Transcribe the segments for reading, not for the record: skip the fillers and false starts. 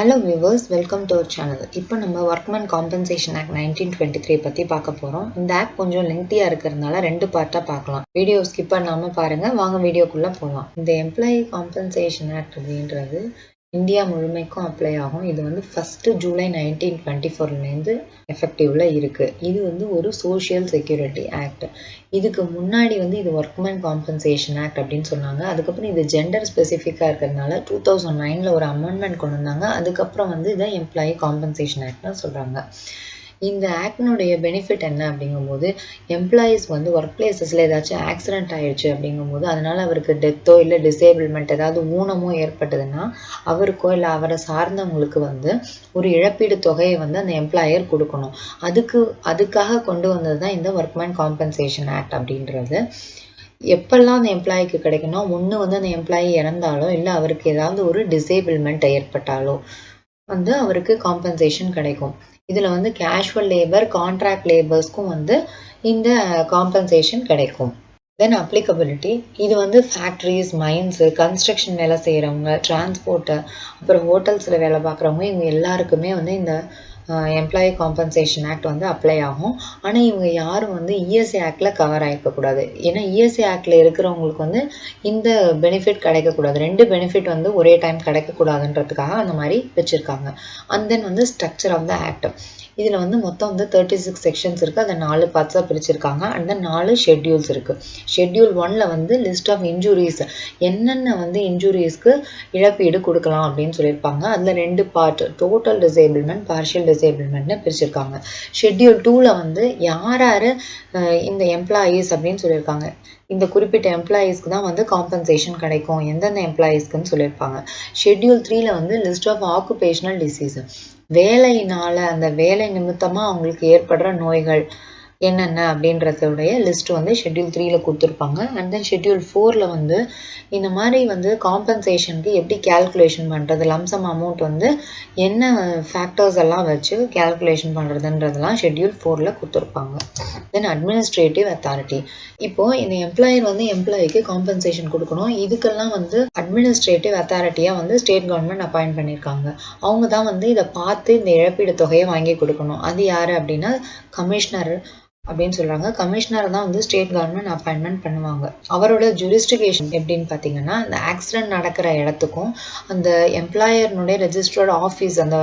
Hello viewers, welcome to our channel. இப்போ நம்ம Workmen Compensation Act 1923 பத்தி பார்க்க போறோம். இந்த ஆக்ட் கொஞ்சம் லெங்தியா இருக்கிறதுனால ரெண்டு பார்ட்டா பார்க்கலாம். வீடியோ ஸ்கிப் பண்ணாம பாருங்க. வாங்க வீடியோக்குள்ள போலாம். இந்த Employee Compensation Act அப்படின்றது இந்தியா முழுமைக்கும் அப்ளை ஆகும். இது வந்து 1st ஜூலை 1924ல இருந்து எஃபெக்டிவ்ல இருக்கு. இது வந்து ஒரு சோஷியல் செக்யூரிட்டி ஆக்ட். இதுக்கு முன்னாடி வந்து இது ஒர்க்மேன் காம்பன்சேஷன் ஆக்ட் அப்படின்னு சொன்னாங்க. அதுக்கப்புறம் இது ஜெண்டர் ஸ்பெசிஃபிக்கா இருக்கிறதுனால 2009ல ஒரு அமெண்ட்மெண்ட் கொண்டு வந்தாங்க. அதுக்கப்புறம் வந்து இதை எம்ப்ளாயி காம்பன்சேஷன் ஆக்ட்னு சொல்றாங்க. இந்த ஆக்டினுடைய பெனிஃபிட் என்ன அப்படிங்கும்போது எம்ப்ளாயீஸ் வந்து ஒர்க் பிளேசஸ்ல ஏதாச்சும் ஆக்சிடென்ட் ஆயிடுச்சு அப்படிங்கும்போது அதனால அவருக்கு டெத்தோ இல்லை டிசேபிள்மெண்ட் ஏதாவது ஊனமோ ஏற்பட்டதுன்னா அவருக்கோ இல்லை அவரை சார்ந்தவங்களுக்கு வந்து ஒரு இழப்பீடு தொகையை வந்து அந்த எம்ப்ளாயர் கொடுக்கணும். அதுக்காக கொண்டு வந்தது தான் இந்த ஒர்க்மேன் காம்பன்சேஷன் ஆக்ட் அப்படின்றது. எப்பெல்லாம் அந்த எம்ப்ளாய்க்கு கிடைக்குன்னா ஒன்று வந்து அந்த எம்ப்ளாயி இறந்தாலோ இல்லை அவருக்கு ஏதாவது ஒரு டிசேபிள்மெண்ட் ஏற்பட்டாலோ வந்து அவருக்கு காம்பன்சேஷன் கிடைக்கும். இதுல வந்து கேஷுவல் லேபர் கான்ட்ராக்ட் லேபர்ஸ்க்கும் வந்து இந்த காம்பன்சேஷன் கிடைக்கும். தென் அப்ளிகபிலிட்டி இது வந்து ஃபேக்ட்ரிஸ் மைன்ஸு கன்ஸ்ட்ரக்ஷன் வேலை செய்கிறவங்க டிரான்ஸ்போர்ட்டு அப்புறம் ஹோட்டல்ஸில் வேலை பார்க்குறவங்க இவங்க எல்லாருக்குமே வந்து இந்த எம்ப்ளாயி காம்பன்சேஷன் ஆக்ட் வந்து அப்ளை ஆகும். ஆனால் இவங்க யாரும் வந்து இஎஸ்ஐ ஆக்டில் கவர் ஆகிருக்கக்கூடாது. ஏன்னா இஎஸ்ஐ ஆக்டில் இருக்கிறவங்களுக்கு வந்து இந்த பெனிஃபிட் கிடைக்கக்கூடாது. ரெண்டு பெனிஃபிட் வந்து ஒரே டைம் கிடைக்கக்கூடாதுன்றதுக்காக அந்த மாதிரி வச்சுருக்காங்க. அண்ட் தென் வந்து ஸ்ட்ரக்சர் ஆஃப் த ஆக்ட். இதில் வந்து மொத்தம் வந்து 36 செக்ஷன்ஸ் இருக்குது. அதை 4 பார்ட்ஸாக பிரிச்சிருக்காங்க. அண்ட் தென் 4 ஷெட்யூல்ஸ் இருக்குது. ஷெட்யூல் 1ல் வந்து லிஸ்ட் ஆஃப் இன்ஜுரிஸ் என்னென்ன வந்து இன்ஜுரிஸ்க்கு இழப்பீடு கொடுக்கலாம் அப்படின்னு சொல்லியிருப்பாங்க. அதில் 2 பார்ட் டோட்டல் டிசேபிள்மெண்ட் பார்ஷியல் டிசேபிள்மெண்ட்னு பிரிச்சிருக்காங்க. ஷெட்யூல் 2ல் வந்து யார் இந்த எம்ப்ளாயீஸ் அப்படின்னு சொல்லியிருக்காங்க. இந்த குறிப்பிட்ட எம்ப்ளாயீஸ்க்கு தான் வந்து காம்பன்சேஷன் கிடைக்கும் எந்தெந்த எம்ப்ளாயீஸ்க்குன்னு சொல்லியிருப்பாங்க. ஷெட்யூல் 3ல் வந்து லிஸ்ட் ஆஃப் ஆக்குபேஷனல் டிசீஸ் வேலையினால அந்த வேலை நிமித்தமாக அவங்களுக்கு ஏற்படுற நோய்கள் என்னென்ன அப்படின்றதுடைய லிஸ்ட் வந்து ஷெட்யூல் 3ல கொடுத்துருப்பாங்க. அண்ட் தென் ஷெட்யூல் 4ல் வந்து இந்த மாதிரி வந்து காம்பன்சேஷனுக்கு எப்படி கேல்குலேஷன் பண்ணுறது லம்சம் அமௌண்ட் வந்து என்ன ஃபேக்டர்ஸ் எல்லாம் வச்சு கேல்குலேஷன் பண்ணுறதுன்றதெல்லாம் ஷெட்யூல் 4ல் கொடுத்துருப்பாங்க. தென் அட்மினிஸ்ட்ரேட்டிவ் அத்தாரிட்டி. இப்போது இந்த எம்ப்ளாயர் வந்து எம்ப்ளாயிக்கு காம்பன்சேஷன் கொடுக்கணும். இதுக்கெல்லாம் வந்து அட்மினிஸ்ட்ரேட்டிவ் அத்தாரிட்டியாக வந்து ஸ்டேட் கவர்மெண்ட் அப்பாயிண்ட் பண்ணியிருக்காங்க. அவங்க தான் வந்து இதை பார்த்து இந்த இழப்பீடு தொகையை வாங்கி கொடுக்கணும். அது யார் அப்படின்னா கமிஷனர் அப்படின்னு சொல்றாங்க. கமிஷனர் தான் வந்து ஸ்டேட் கவர்மெண்ட் அப்பாயின்மெண்ட் பண்ணுவாங்க. அவரோட ஜூரிஸ்டிகேஷன் எப்படின்னு பார்த்தீங்கன்னா அந்த ஆக்சிடென்ட் நடக்கிற இடத்துக்கும் அந்த எம்ப்ளாயர்னுடைய ரெஜிஸ்டர்ட் ஆஃபீஸ் அந்த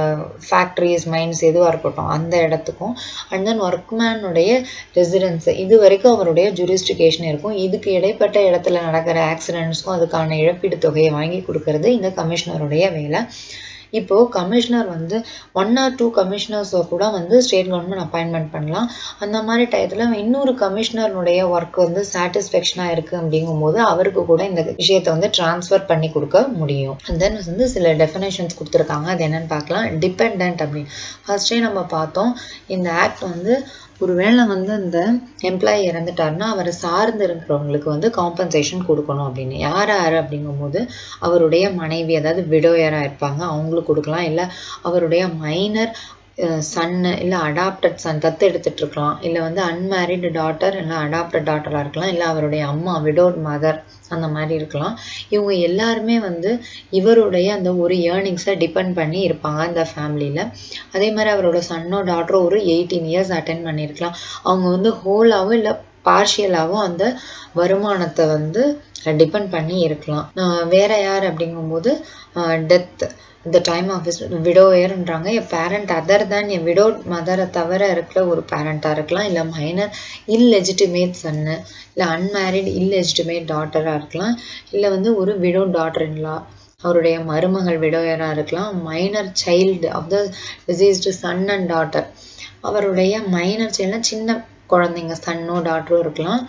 ஃபேக்ட்ரிஸ் மைன்ஸ் எதுவாக இருக்கட்டும் அந்த இடத்துக்கும் அண்ட் தென் ஒர்க்மேனுடைய ரெசிடென்ஸ் இது வரைக்கும் அவருடைய ஜூரிஸ்டிகேஷன் இருக்கும். இதுக்கு இடைப்பட்ட இடத்துல நடக்கிற ஆக்சிடென்ட்ஸ்க்கும் அதுக்கான இழப்பீடு தொகையை வாங்கி கொடுக்கறது இந்த கமிஷனருடைய வேலை. இப்போ கமிஷனர் வந்து 1 or 2 கமிஷனர்ஸை கூட வந்து ஸ்டேட் கவர்மெண்ட் அப்பாயின்மெண்ட் பண்ணலாம். அந்த மாதிரி டயத்தில் இன்னொரு கமிஷனருடைய ஒர்க் வந்து சாட்டிஸ்ஃபேக்ஷனாக இருக்குது அப்படிங்கும்போது அவருக்கு கூட இந்த விஷயத்தை வந்து டிரான்ஸ்ஃபர் பண்ணி கொடுக்க முடியும். அண்ட் தென் வந்து சில டெஃபினேஷன்ஸ் கொடுத்துருக்காங்க. அது என்னன்னு பார்க்கலாம். டிபெண்ட் அப்படின்னு ஃபர்ஸ்டே நம்ம பார்த்தோம். இந்த ஆக்ட் வந்து ஒருவேளை வந்து அந்த எம்ப்ளாயி இறந்துட்டாருன்னா அவரை சார்ந்து இருக்கிறவங்களுக்கு வந்து காம்பன்சேஷன் கொடுக்கணும் அப்படின்னு. யார் அப்படிங்கும்போது அவருடைய மனைவி அதாவது விடோயராக இருப்பாங்க அவங்களுக்கு கொடுக்கலாம். இல்லை அவருடைய மைனர் சன்னு இல்லை அடாப்டட் சன் தத்து எடுத்துட்டு இருக்கலாம். இல்லை வந்து அன்மேரிடு டாட்டர் இல்லை அடாப்டட் டாட்டராக இருக்கலாம். இல்லை அவருடைய அம்மா விடோட் மதர் அந்த மாதிரி இருக்கலாம். இவங்க எல்லாருமே வந்து இவருடைய அந்த ஒரு ஏர்னிங்ஸை டிபெண்ட் பண்ணி இருப்பாங்க இந்த ஃபேமிலியில். அதே மாதிரி அவரோட சன்னோ டாட்டரோ ஒரு 18 இயர்ஸ் அட்டென்ட் பண்ணியிருக்கலாம். அவங்க வந்து ஹோலாவோ இல்லை பார்ஷியலாகவும் அந்த வருமானத்தை வந்து டிபெண்ட் பண்ணி இருக்கலாம். வேற யார் அப்படிங்கும்போது death the time of his widowயர்ன்றாங்க. A parent other than a widowed மதரை தவிர இருக்கிற ஒரு பேரண்டாக இருக்கலாம். இல்லை மைனர் இல்லெஜிட்டிமேட் சன்னு இல்லை அன்மேரிட் இல்லெஜிட்டிமேட் டாட்டராக இருக்கலாம். இல்லை வந்து ஒரு விடோட் டாட்டர் இன்லா அவருடைய மருமகள் விடோயராக இருக்கலாம். Minor child of the deceased son and daughter அவருடைய மைனர் சைல்டுனா சின்ன குழந்தைங்க சன்னோ டாட்டரோ இருக்கலாம்.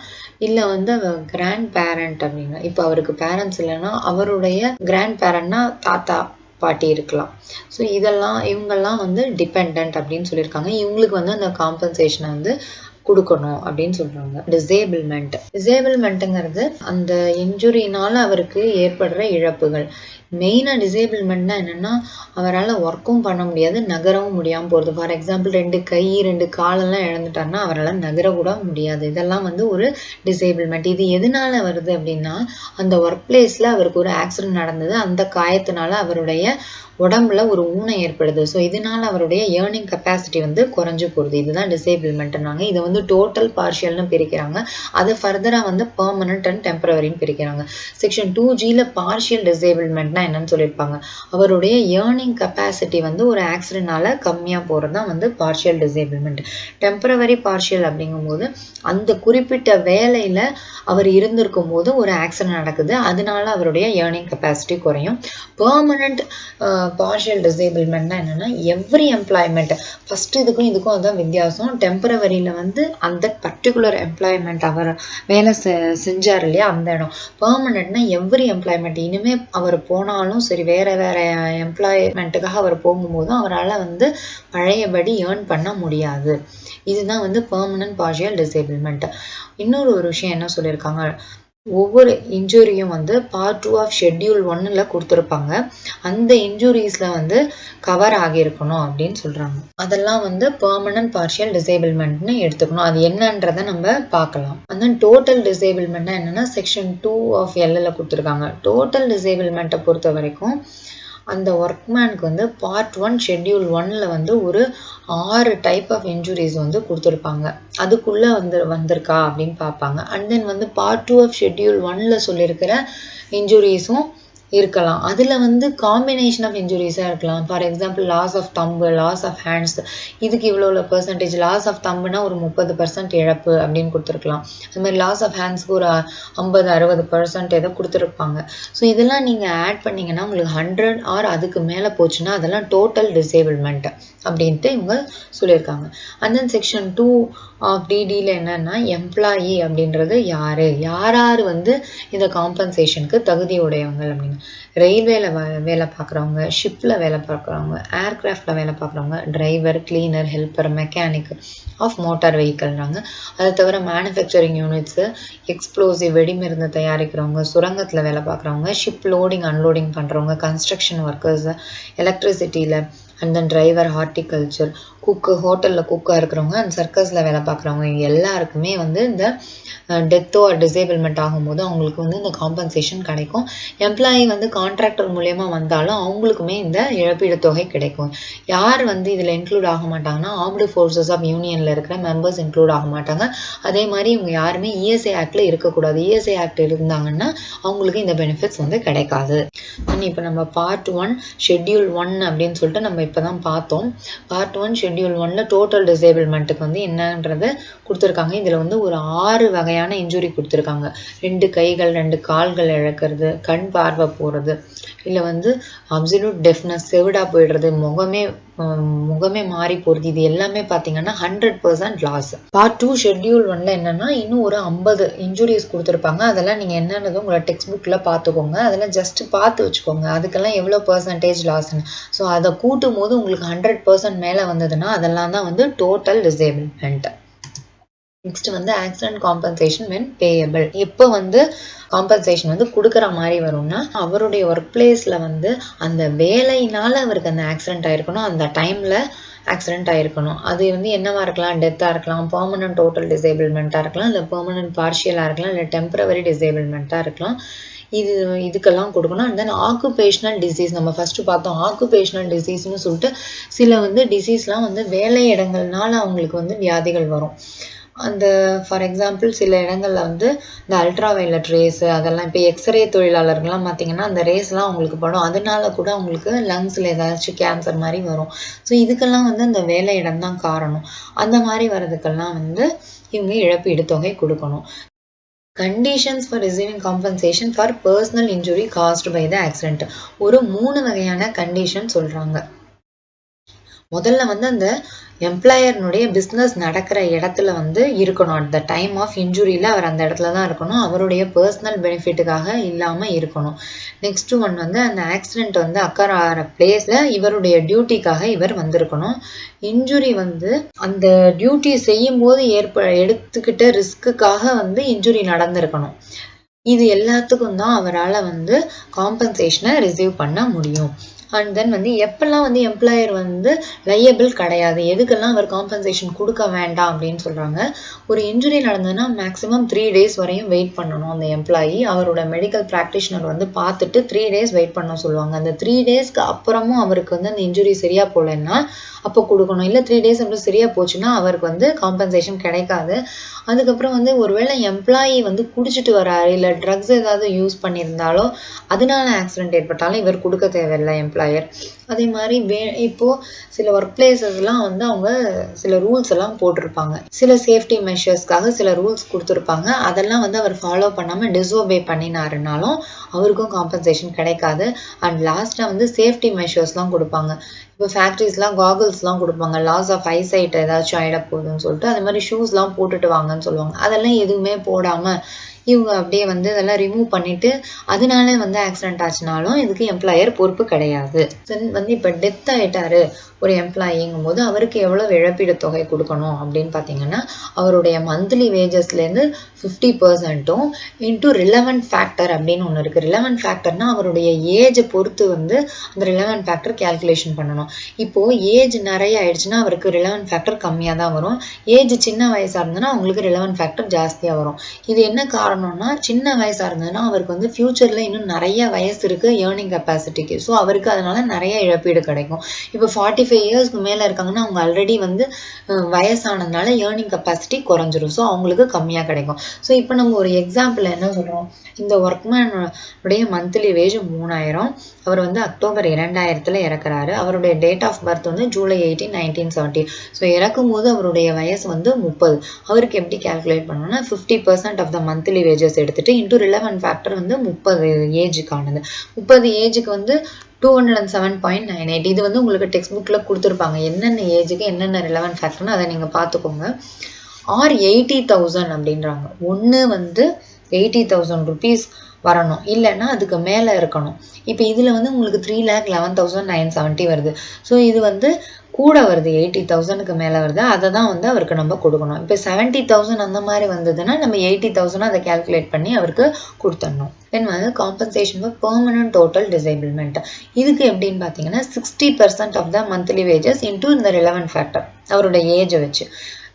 இல்லை வந்து கிராண்ட் பேரண்ட் அப்படின்னா இப்போ அவருக்கு பேரண்ட்ஸ் இல்லைன்னா அவருடைய கிராண்ட் பேரண்ட்னா தாத்தா பாட்டி இருக்கலாம். ஸோ இவங்கெல்லாம் வந்து டிபெண்ட் அப்படின்னு சொல்லியிருக்காங்க. இவங்களுக்கு வந்து அந்த காம்பன்சேஷனை வந்து கொடுக்கணும் அப்படின்னு சொல்றாங்க. டிசேபிள்மெண்ட்டுங்கிறது அந்த இன்ஜுரினால அவருக்கு ஏற்படுற இழப்புகள். மெயினா டிசேபிள்மெண்ட்னா என்னன்னா அவரால் ஒர்க்கும் பண்ண முடியாது நகரவும் முடியாமல் போகிறது. ஃபார் எக்ஸாம்பிள் 2 கை 2 காலெல்லாம் இழந்துட்டாருன்னா அவரால் நகர கூட முடியாது. இதெல்லாம் வந்து ஒரு டிசேபிள்மெண்ட். இது எதனால வருது அப்படின்னா அந்த ஒர்க் பிளேஸ்ல அவருக்கு ஒரு ஆக்சிடென்ட் நடந்தது. அந்த காயத்தினால அவருடைய உடம்புல ஒரு ஊனம் ஏற்படுது. ஸோ இதனால அவருடைய ஏர்னிங் கெப்பாசிட்டி வந்து குறைஞ்சு போகுது. இதுதான் டிசேபிள்மெண்ட்னாங்க. இதை வந்து டோட்டல் பார்ஷியல்னு பிரிக்கிறாங்க. அதை ஃபர்தரா வந்து பெர்மனன்ட் அண்ட் டெம்பரவரின்னு பிரிக்கிறாங்க. செக்ஷன் 2Gல பார்ஷியல் டிசேபிள்மெண்ட்னா என்னன்னு சொல்லியிருப்பாங்க. அவருடைய ஏர்னிங் கெப்பாசிட்டி வந்து ஒரு ஆக்சிடென்ட்னால கம்மியா போறது தான் வந்து பார்ஷியல் டிசேபிள்மெண்ட். டெம்பரவரி பார்ஷியல் அப்படிங்கும்போது அந்த குறிப்பிட்ட வேலையில அவர் இருந்திருக்கும் போது ஒரு ஆக்சிடென்ட் நடக்குது, அதனால அவருடைய ஏர்னிங் கெப்பாசிட்டி குறையும். பெர்மனன்ட் பார்ஷியல் டிசேபிள்மெண்ட்னா என்னன்னா எவ்ரி எம்ப்ளாய்மெண்ட், ஃபர்ஸ்ட் இதுக்கும் அதான் வித்தியாசம். டெம்பரவரியில வந்து அந்த பர்டிகுலர் எம்ப்ளாய்மெண்ட் அவர் வேலை செஞ்சார் இல்லையா அந்த இடம். பெர்மனன்ட்னா எவ்ரி எம்ப்ளாய்மெண்ட், இனிமே அவர் போனாலும் சரி வேற எம்ப்ளாய்மெண்ட்டுக்காக அவர் போகும்போதும் அவரால் வந்து பழையபடி ஏர்ன் பண்ண முடியாது. இதுதான் வந்து பெர்மனன்ட் பார்ஷியல் டிசேபிள்மெண்ட். இன்னொரு விஷயம் என்ன சொல்லியிருக்காங்க, ஒவ்வொரு இன்ஜுரியும் வந்து பார்ட் 2 ஆஃப் ஷெட்யூல் 1ல கொடுத்துருப்பாங்க. அந்த இன்ஜுரிஸ்ல வந்து கவர் ஆகியிருக்கணும் அப்படின்னு சொல்றாங்க. அதெல்லாம் வந்து பெர்மனன்ட் பார்ஷியல் டிசேபிள்மெண்ட்னு எடுத்துக்கணும். அது என்னன்றதை நம்ம பார்க்கலாம். அந்த டோட்டல் டிசேபிள்மெண்ட்னா என்னன்னா செக்ஷன் 2 ஆஃப் LL கொடுத்துருக்காங்க. டோட்டல் டிசேபிள்மெண்ட்டை பொறுத்த வரைக்கும் அந்த ஒர்க்மேனுக்கு வந்து பார்ட் 1 ஷெட்யூல் 1ல வந்து ஒரு 6 டைப் ஆஃப் இன்ஜுரிஸ் வந்து கொடுத்துருப்பாங்க. அதுக்குள்ள வந்திருக்கா அப்படின்னு பார்ப்பாங்க. அண்ட் தென் வந்து பார்ட் 2 ஆஃப் ஷெட்யூல் 1ல சொல்லியிருக்கிற இன்ஜுரிஸும் இருக்கலாம். அதுல வந்து காம்பினேஷன் ஆஃப் இன்ஜுரிஸா இருக்கலாம். For example loss of thumb, loss of hands, இதுக்கு இவ்வளோ பெர்சன்டேஜ். லாஸ் ஆஃப் தம்புனா ஒரு 30% இழப்பு அப்படின்னு கொடுத்துருக்கலாம். அது மாதிரி லாஸ் ஆஃப் ஹேண்ட்ஸ்க்கு ஒரு 50-60% ஏதோ கொடுத்துருப்பாங்க. ஸோ இதெல்லாம் நீங்க ஆட் பண்ணீங்கன்னா உங்களுக்கு 100 ஆர் அதுக்கு மேல போச்சுன்னா அதெல்லாம் டோட்டல் டிசேபிள்மெண்ட் அப்படின்ட்டு இவங்க சொல்லியிருக்காங்க. அண்ட் தென் செக்ஷன் 2 ஆஃப் DDல என்னன்னா எம்ப்ளாயி அப்படின்றது யார் வந்து இந்த காம்பன்சேஷனுக்கு தகுதி உடையவங்க அப்படின்னு. ரயில்வேல வேலை பார்க்குறவங்க, ஷிப்ல வேலை பார்க்குறவங்க, ஏர்கிராஃப்ட்ல வேலை பார்க்குறவங்க, driver, cleaner, helper, mechanic of motor வெஹிக்கல்றாங்க. அதை தவிர மேனுஃபேக்சரிங் யூனிட்ஸ், எக்ஸ்ப்ளோசிவ் வெடிமருந்து தயாரிக்கிறவங்க, சுரங்கத்தில் வேலை பார்க்குறவங்க, ஷிப் லோடிங் அன்லோடிங் பண்ணுறவங்க, கன்ஸ்ட்ரக்ஷன் ஒர்க்கர்ஸ், எலக்ட்ரிசிட்டியில், and then driver, horticulture, cook, ஹோட்டலில் குக்காக இருக்கிறவங்க, அண்ட் சர்க்கஸில் வேலை பார்க்குறவங்க, எல்லாருக்குமே வந்து இந்த டெத்தோ டிசேபிள்மெண்ட் ஆகும்போது அவங்களுக்கு வந்து இந்த காம்பன்சேஷன் கிடைக்கும். எம்ப்ளாயி வந்து கான்ட்ராக்டர் மூலயமா வந்தாலும் அவங்களுக்குமே இந்த இழப்பீடு தொகை கிடைக்கும். யார் வந்து இதில் இன்க்ளூட் ஆக மாட்டாங்கன்னா ஆர்ம்டு ஃபோர்ஸஸ் ஆஃப் யூனியனில் இருக்கிற மெம்பர்ஸ் இன்க்ளூட் ஆக மாட்டாங்க. அதே மாதிரி இவங்க யாருமே ESI ஆக்டில் இருக்கக்கூடாது. ESI ஆக்ட் இருந்தாங்கன்னா அவங்களுக்கு இந்த பெனிஃபிட்ஸ் வந்து கிடைக்காது. இப்போ நம்ம பார்ட் 1 ஷெட்யூல் 1 அப்படின்னு சொல்லிட்டு நம்ம இப்போ தான் பார்த்தோம். பார்ட் 1 ஷெட்யூல் 1ல டோட்டல் டிசேபிள்மெண்ட்டுக்கு வந்து என்னன்றது கொடுத்துருக்காங்க. இதில் வந்து ஒரு 6 வகையான இன்ஜுரி கொடுத்துருக்காங்க. 2 கைகள் 2 கால்கள் இழக்கிறது, கண் பார்வை போகிறது, இல்லை வந்து அப்சல்யூட் டெஃப்னஸ், செவிடா போயிடுறது, முகமே மாறி போகிறது, இது எல்லாமே பார்த்தீங்கன்னா 100% லாஸ். பார்ட் 2 ஷெட்யூல் 1ல என்னன்னா இன்னும் ஒரு 50 இன்ஜுரிஸ் கொடுத்துருப்பாங்க. அதெல்லாம் நீங்கள் என்னன்னதும் உங்களோட டெக்ஸ்ட் புக்கில் பார்த்துக்கோங்க. அதெல்லாம் ஜஸ்ட் பார்த்து வச்சுக்கோங்க அதுக்கெல்லாம் எவ்வளோ பெர்சன்டேஜ் லாஸ்ன்னு. ஸோ அதை கூட்டும் போது உங்களுக்கு 100% மேலே வந்ததுன்னா அதெல்லாம் தான் வந்து டோட்டல் டிசேபிள்மெண்ட். நெக்ஸ்ட் வந்து ஆக்சிடென்ட் காம்பன்சேஷன் வென் பேயபிள். எப்போ வந்து காம்பன்சேஷன் வந்து கொடுக்குற மாதிரி வரும்னா அவருடைய ஒர்க் பிளேஸ்ல வந்து அந்த வேலையினால அவருக்கு அந்த ஆக்சிடென்ட் ஆயிருக்கணும், அந்த டைம்ல ஆக்சிடென்ட் ஆயிருக்கணும். அது வந்து என்னவா இருக்கலாம், டெத்தாக இருக்கலாம், பெர்மனன்ட் டோட்டல் டிசேபிள்மெண்ட்டாக இருக்கலாம், இல்லை பெர்மனன்ட் பார்ஷியலாக இருக்கலாம், இல்லை டெம்பரவரி டிசேபிள்மெண்ட்டாக இருக்கலாம். இதுக்கெல்லாம் கொடுக்கணும். அண்ட் தென் ஆக்குபேஷனல் டிசீஸ், நம்ம ஃபர்ஸ்ட் பார்த்தோம். ஆக்குபேஷனல் டிசீஸ்னு சொல்லிட்டு சில வந்து டிசீஸ்லாம் வந்து வேலை இடங்கள்னால அவங்களுக்கு வந்து வியாதிகள் வரும். அந்த ஃபார் எக்ஸாம்பிள் சில இடங்கள்ல வந்து இந்த அல்ட்ரா வயலட் ரேஸ் அதெல்லாம், இப்போ எக்ஸ்ரே தொழிலாளர்கள்லாம் பார்த்தீங்கன்னா அந்த ரேஸ்லாம் அவங்களுக்கு படும், அதனால கூட அவங்களுக்கு லங்ஸில் ஏதாச்சும் கேன்சர் மாதிரி வரும். ஸோ இதுக்கெல்லாம் வந்து அந்த வேலை இடம் தான் காரணம். அந்த மாதிரி வர்றதுக்கெல்லாம் வந்து இவங்க இழப்பீடு தொகை கொடுக்கணும். Conditions for receiving compensation for personal injury caused by the accident. ஒரு 3 வகையான கண்டிஷன் சொல்றாங்க. முதல்ல வந்து அந்த எம்ப்ளாயர்னுடைய பிஸ்னஸ் நடக்கிற இடத்துல வந்து இருக்கணும். அட் த டைம் ஆஃப் இன்ஜுரியில் அவர் அந்த இடத்துல தான் இருக்கணும். அவருடைய பர்சனல் பெனிஃபிட்டுக்காக இல்லாமல் இருக்கணும். நெக்ஸ்ட் ஒன் வந்து அந்த ஆக்சிடென்ட் வந்து அக்கர் ஆகிற பிளேஸில் இவருடைய டியூட்டிக்காக இவர் வந்திருக்கணும். இன்ஜுரி வந்து அந்த டியூட்டி செய்யும் போது எடுத்துக்கிட்ட ரிஸ்க்குக்காக வந்து இன்ஜுரி நடந்திருக்கணும். இது எல்லாத்துக்கும் தான் அவரால் வந்து காம்பன்சேஷனை ரிசீவ் பண்ண முடியும். அண்ட் தென் வந்து எப்பெல்லாம் வந்து எம்ப்ளாயர் வந்து லையபிள் கிடையாது, எதுக்கெல்லாம் அவர் காம்பன்சேஷன் கொடுக்க வேண்டாம் அப்படின்னு சொல்றாங்க. ஒரு இன்ஜுரி நடந்ததுன்னா மேக்ஸிமம் 3 days வரையும் வெயிட் பண்ணணும். அந்த எம்ப்ளாயி அவரோட மெடிக்கல் பிராக்டிஷனர் வந்து பார்த்துட்டு 3 days வெயிட் பண்ண சொல்லுவாங்க. அந்த 3 daysக்கு அப்புறமும் அவருக்கு வந்து அந்த இன்ஜுரி சரியா போகலன்னா அப்போ கொடுக்கணும். இல்லை 3 days அப்புறம் சரியா போச்சுன்னா அவருக்கு வந்து காம்பன்சேஷன் கிடைக்காது. அதுக்கப்புறம் வந்து ஒருவேளை எம்ப்ளாயி வந்து குடிச்சிட்டு வராரு, இல்லை ட்ரக்ஸ் ஏதாவது யூஸ் பண்ணியிருந்தாலோ அதனால ஆக்சிடென்ட் ஏற்பட்டாலும் இவர் கொடுக்க தேவையில்லை எம்ப்ளாயர். அதே மாதிரி இப்போ சில ஒர்க் பிளேசஸ்லாம் வந்து அவங்க சில ரூல்ஸ் எல்லாம் போட்டிருப்பாங்க, சில சேஃப்டி மெஷர்ஸ்க்காக சில ரூல்ஸ் கொடுத்துருப்பாங்க. அதெல்லாம் வந்து அவர் ஃபாலோ பண்ணாமல் டிஸ்ஓபே பண்ணினாருனாலும் அவருக்கும் காம்பன்சேஷன் கிடைக்காது. அண்ட் லாஸ்ட்டாக வந்து சேஃப்டி மெஷர்ஸ்லாம் கொடுப்பாங்க. இப்போ ஃபேக்ட்ரிஸ்லாம் காகுல்ஸ்லாம் கொடுப்பாங்க, லாஸ் ஆஃப் ஐசைட் ஏதாச்சும் ஆகிட போகுதுன்னு சொல்லிட்டு அது மாதிரி ஷூஸ்லாம் போட்டுட்டு வாங்கன்னு சொல்லுவாங்க. அதெல்லாம் எதுவுமே போடாமல் இவங்க அப்படியே வந்து இதெல்லாம் ரிமூவ் பண்ணிட்டு அதனால வந்து ஆக்சிடென்ட் ஆச்சுனாலும் இதுக்கு எம்ப்ளாயர் பொறுப்பு கிடையாது. தென் வந்து இப்போ டெத் ஆகிட்டாரு ஒரு எம்ப்ளாயிங்கும் போது அவருக்கு எவ்வளோ இழப்பீடு தொகை கொடுக்கணும் அப்படின்னு பார்த்தீங்கன்னா அவருடைய மந்த்லி வேஜஸ்லேருந்து 50% இன்டூ ரிலவெண்ட் ஃபேக்டர் அப்படின்னு ஒன்று இருக்குது. ரிலவெண்ட் ஃபேக்டர்னா அவருடைய ஏஜை பொறுத்து வந்து அந்த ரிலவெண்ட் ஃபேக்டர் கேல்குலேஷன் பண்ணணும். இப்போது ஏஜ் நிறைய ஆயிடுச்சுன்னா அவருக்கு ரிலவெண்ட் ஃபேக்டர் கம்மியாக தான் வரும். ஏஜ் சின்ன வயசாக இருந்ததுன்னா அவங்களுக்கு ரிலவெண்ட் ஃபேக்டர் ஜாஸ்தியாக வரும். இது என்ன காரணம்னா சின்ன வயசாக இருந்ததுன்னா அவருக்கு வந்து ஃபியூச்சரில் இன்னும் நிறைய வயசு இருக்குது ஏர்னிங் கெப்பாசிட்டிக்கு. ஸோ அவருக்கு அதனால நிறைய இழப்பீடு கிடைக்கும். இப்போ 45 இயர்ஸ்க்கு மேலே இருக்காங்கன்னா அவங்க ஆல்ரெடி வந்து வயசானதுனால ஏர்னிங் கெப்பாசிட்டி குறைஞ்சிரும். ஸோ அவங்களுக்கு கம்மியாக கிடைக்கும். ஸோ இப்போ நம்ம ஒரு எக்ஸாம்பிள் என்ன சொல்கிறோம், இந்த ஒர்க்மேனுடைய மந்த்லி வேஜ் 3000. அவர் வந்து அக்டோபர் 2000 இறக்குறாரு. அவருடைய டேட் ஆஃப் பர்த் வந்து ஜூலை 18, 1970. ஸோ இறக்கும் போது அவருடைய வயசு வந்து 30. அவருக்கு எப்படி கேல்குலேட் பண்ணணும்னா 50% ஆஃப் த மந்த்லி வேஜஸ் எடுத்துட்டு இன்டூ ரிலவெண்ட் ஃபேக்டர் வந்து 30 ஏஜுக்கானது. 30 ஏஜுக்கு வந்து 207.98. இது வந்து உங்களுக்கு டெக்ஸ்ட் புக்கில் கொடுத்துருப்பாங்க என்னென்ன ஏஜுக்கு என்னென்ன ரிலவெண்ட் ஃபேக்டர்னு அதை நீங்கள் பார்த்துக்கோங்க. ஆர் 80,000 அப்படின்றாங்க. ஒன்று வந்து 80,000 rupees வரணும், இல்லைன்னா அதுக்கு மேலே இருக்கணும். இப்போ இதில் வந்து உங்களுக்கு 3,11,970 வருது. ஸோ இது வந்து கூட வருது, 80,000க்கு மேலே வருது. அதை தான் வந்து அவருக்கு நம்ம கொடுக்கணும். இப்போ 70,000 அந்த மாதிரி வந்ததுன்னா நம்ம 80,000 அதை கேல்குலேட் பண்ணி அவருக்கு கொடுத்துடணும். தென் வந்து compensation for permanent total disablement. இதுக்கு எப்படின்னு பார்த்தீங்கன்னா 60% of the monthly wages into இந்த ரிலவெண்ட் ஃபேக்டர் அவரோட ஏஜை வச்சு.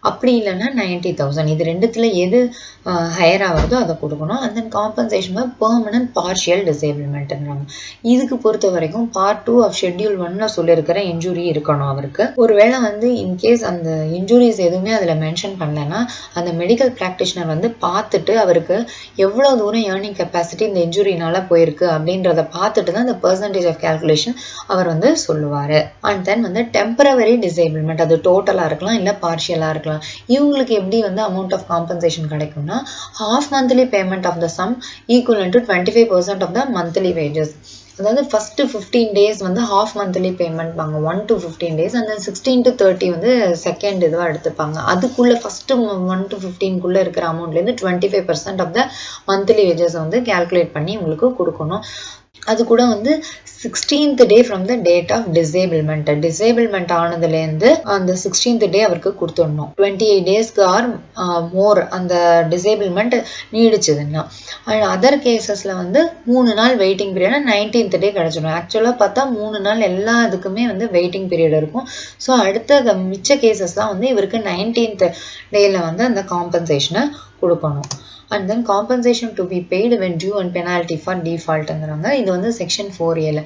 அப்படி இல்லைன்னா 90,000. இது ரெண்டுத்துல எது ஹையராக வருதோ அதை கொடுக்கணும். And then compensation for permanent partial டிசேபிள்மெண்ட்ன்றாங்க. இதுக்கு பொறுத்த வரைக்கும் பார்ட் 2 ஆஃப் ஷெட்யூல் 1 சொல்லியிருக்கிற இன்ஜுரி இருக்கணும் அவருக்கு. ஒருவேளை வந்து இன்கேஸ் அந்த இன்ஜுரிஸ் எதுவுமே அதில் மென்ஷன் பண்ணலைன்னா அந்த மெடிக்கல் ப்ராக்டிஷனர் வந்து பார்த்துட்டு அவருக்கு எவ்வளோ தூரம் ஏர்னிங் கெப்பாசிட்டி இந்த இன்ஜுரினால போயிருக்கு அப்படின்றத பார்த்துட்டு தான் இந்த பர்சன்டேஜ் ஆஃப் கேல்குலேஷன் அவர் வந்து சொல்லுவார். அண்ட் தென் வந்து டெம்பரவரி டிசேபிள்மெண்ட், அது டோட்டலாக இருக்கலாம் இல்லை பார்ஷியலாக இருக்கலாம். இவங்களுக்கு எப்படி வந்து அமௌண்ட் ஆஃப் காம்பன்சேஷன் கிடைக்கும்னா half monthly payment of the sum equivalent to 25% of the monthly wages. அதாவது ஃபர்ஸ்ட் 15 days வந்து half monthly payment வாங்க, 1 to 15 days, and then 16 to 30 வந்து செகண்ட் இதுவாக எடுத்துப்பாங்க. அதுக்குள்ள ஃபர்ஸ்ட் 1 to 15 இருக்கிற அமௌண்ட்லேருந்து 25% ஆஃப் த மந்த்லி வேஜஸ் வந்து கேல்குலேட் பண்ணி உங்களுக்கு கொடுக்கணும். அது கூட வந்து 16th day from the date of disablement. Disablement ஆனதுலேருந்து அந்த 16th day அவருக்கு கொடுத்துடணும். 28 daysக்கு ஆர் மோர் அந்த டிசேபிள்மெண்ட் நீடிச்சதுன்னா. அண்ட் அதர் கேசஸில் வந்து 3 நாள் வெயிட்டிங் பீரியட் 19th day கிடச்சிடும். ஆக்சுவலாக பார்த்தா 3 நாள் எல்லா இதுக்குமே வந்து வெயிட்டிங் பீரியட் இருக்கும். ஸோ அடுத்த மிச்ச கேசஸ்லாம் வந்து இவருக்கு 19th டேயில் வந்து அந்த காம்பன்சேஷனை கொடுக்கணும். And then compensation to be paid when due and penalty for டிஃபால்ட்டுங்கிறாங்க. இது வந்து செக்ஷன் 4A.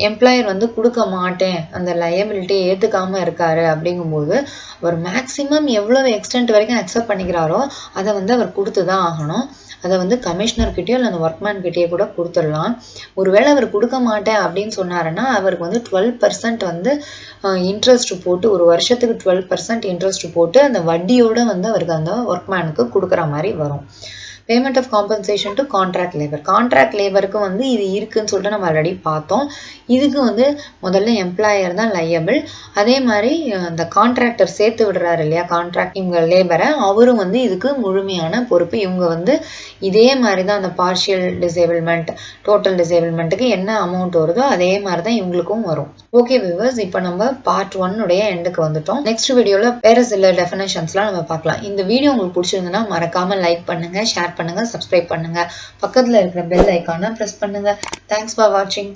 எம்ப்ளாயர் வந்து கொடுக்க மாட்டேன் அந்த லயபிலிட்டியை ஏற்றுக்காமல் இருக்காரு அப்படிங்கும்போது அவர் மேக்ஸிமம் எவ்வளோ எக்ஸ்டென்ட் வரைக்கும் அக்செப்ட் பண்ணிக்கிறாரோ அதை வந்து அவர் கொடுத்து தான் ஆகணும். அதை வந்து கமிஷனர்கிட்டயோ இல்லை அந்த ஒர்க்மேன் கிட்டேயோ கூட கொடுத்துடலாம். ஒருவேளை அவர் கொடுக்க மாட்டேன் அப்படின்னு சொன்னாருன்னா அவருக்கு வந்து 12% வந்து இன்ட்ரெஸ்ட் போட்டு, ஒரு வருஷத்துக்கு 12% இன்ட்ரெஸ்ட் போட்டு அந்த வட்டியோடு வந்து அவருக்கு அந்த ஒர்க்மேனுக்கு கொடுக்குற மாதிரி வரும். Payment of compensation to contract labour. Contract லேபருக்கு வந்து இது இருக்குன்னு சொல்லிட்டு நம்ம ஆல்ரெடி பார்த்தோம். இதுக்கு வந்து முதல்ல எம்ப்ளாயர் தான் லையபிள். அதே மாதிரி அந்த கான்ட்ராக்டர் சேர்த்து விடுறாரு இல்லையா கான்ட்ராக்ட் இவங்க லேபரை, அவரும் வந்து இதுக்கு முழுமையான பொறுப்பு. இவங்க வந்து இதே மாதிரி தான் அந்த பார்ஷியல் டிசேபிள்மெண்ட் டோட்டல் டிசேபிள்மெண்ட்டுக்கு என்ன அமௌண்ட் வருதோ அதே மாதிரி தான் இவங்களுக்கும் வரும். ஓகே வியூவர்ஸ், இப்போ நம்ம பார்ட் 1 எண்டுக்கு வந்துட்டோம். நெக்ஸ்ட் வீடியோவில் வேறு சில டெஃபினேஷன்ஸ்லாம் நம்ம பார்க்கலாம். இந்த வீடியோ உங்களுக்கு பிடிச்சிருந்ததுன்னா மறக்காமல் லைக் பண்ணுங்கள், ஷேர் பண்ணுங்க, சப்ஸ்கிரைப் பண்ணுங்க, பக்கத்துல இருக்கிற பெல் ஐகானை பிரஸ் பண்ணுங்க. தேங்க்ஸ் ஃபார் வாட்சிங்.